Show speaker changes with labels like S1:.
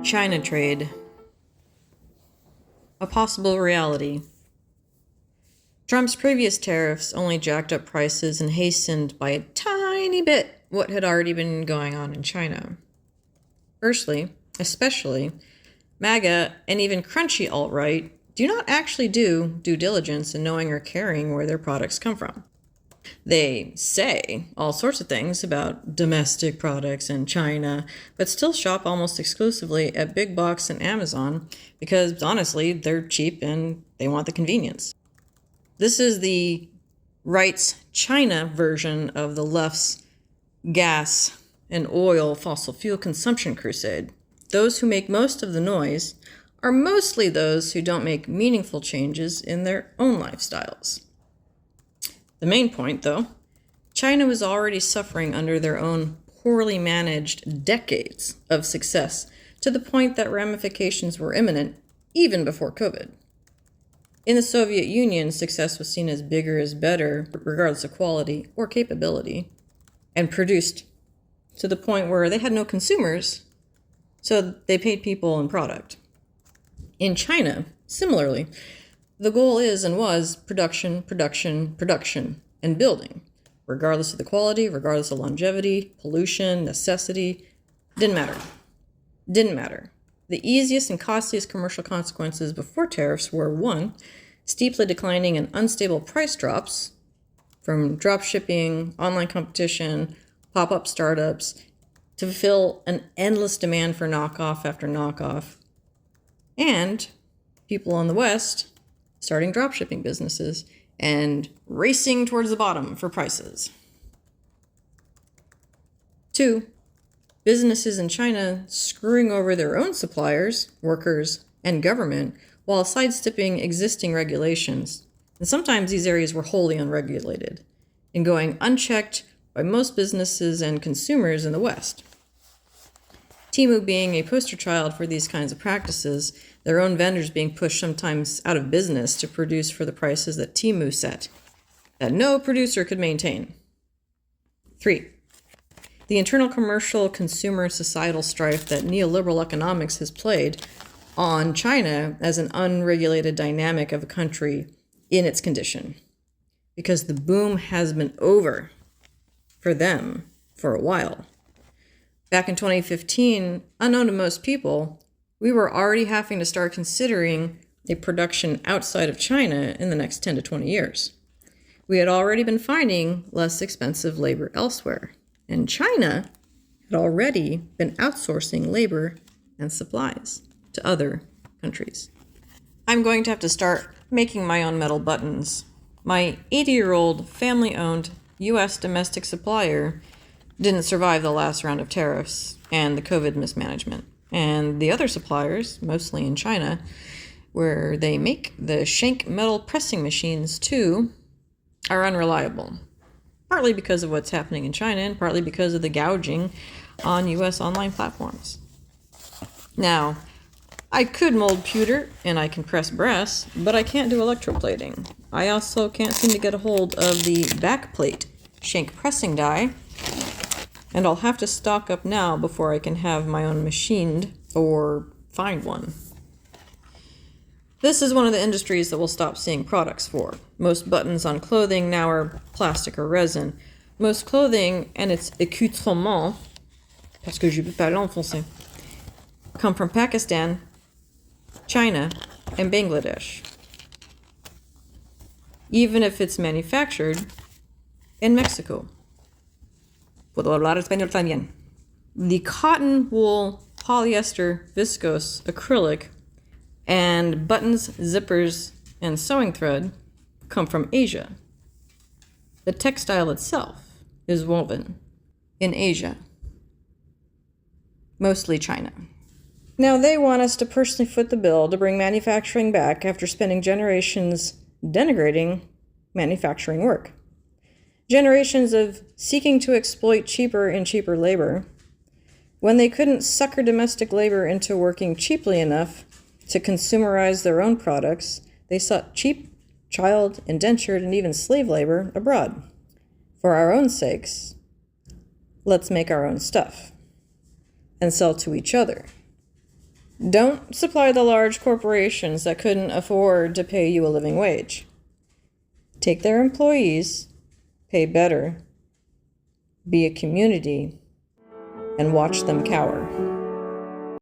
S1: China trade. A possible reality. Trump's previous tariffs only jacked up prices and hastened by a tiny bit what had already been going on in China. Firstly, especially, MAGA and even crunchy alt-right do not actually do due diligence in knowing or caring where their products come from. They say all sorts of things about domestic products in China, but still shop almost exclusively at Big Box and Amazon because, honestly, they're cheap and they want the convenience. This is the right's China version of the left's gas and oil fossil fuel consumption crusade. Those who make most of the noise are mostly those who don't make meaningful changes in their own lifestyles. The main point, though, China was already suffering under their own poorly managed decades of success to the point that ramifications were imminent even before COVID. In the Soviet Union, success was seen as bigger is better, regardless of quality or capability, and produced to the point where they had no consumers, so they paid people in product. In China, similarly, the goal is and was production, and building, regardless of the quality, regardless of longevity, pollution, necessity. Didn't matter. The easiest and costliest commercial consequences before tariffs were 1, steeply declining and unstable price drops from drop shipping, online competition, pop-up startups, to fulfill an endless demand for knockoff after knockoff, and people in the West starting dropshipping businesses and racing towards the bottom for prices. 2, businesses in China screwing over their own suppliers, workers, and government while sidestepping existing regulations. And sometimes these areas were wholly unregulated and going unchecked by most businesses and consumers in the West. Temu being a poster child for these kinds of practices, their own vendors being pushed sometimes out of business to produce for the prices that Temu set, that no producer could maintain. 3, the internal commercial, consumer, societal strife that neoliberal economics has played on China as an unregulated dynamic of a country in its condition. Because the boom has been over for them for a while. Back in 2015, unknown to most people, we were already having to start considering a production outside of China in the next 10 to 20 years. We had already been finding less expensive labor elsewhere, and China had already been outsourcing labor and supplies to other countries. I'm going to have to start making my own metal buttons. My 80-year-old family-owned U.S. domestic supplier didn't survive the last round of tariffs and the COVID mismanagement. And the other suppliers, mostly in China, where they make the shank metal pressing machines too, are unreliable. Partly because of what's happening in China and partly because of the gouging on U.S. online platforms. Now, I could mold pewter and I can press brass, but I can't do electroplating. I also can't seem to get a hold of the backplate shank pressing die, and I'll have to stock up now before I can have my own machined or find one. This is one of the industries that we'll stop seeing products for. Most buttons on clothing now are plastic or resin. Most clothing and its accoutrements, parce que je peux parler en français, come from Pakistan, China, and Bangladesh. Even if it's manufactured in Mexico. Puedo hablar español también. The cotton, wool, polyester, viscose, acrylic, and buttons, zippers, and sewing thread come from Asia. The textile itself is woven in Asia, mostly China. Now they want us to personally foot the bill to bring manufacturing back after spending generations denigrating manufacturing work. Generations of seeking to exploit cheaper and cheaper labor. When they couldn't sucker domestic labor into working cheaply enough to consumerize their own products, they sought cheap child, indentured, and even slave labor abroad. For our own sakes, let's make our own stuff and sell to each other Don't supply the large corporations that couldn't afford to pay you a living wage. Take their employees, pay better, be a community, and watch them cower.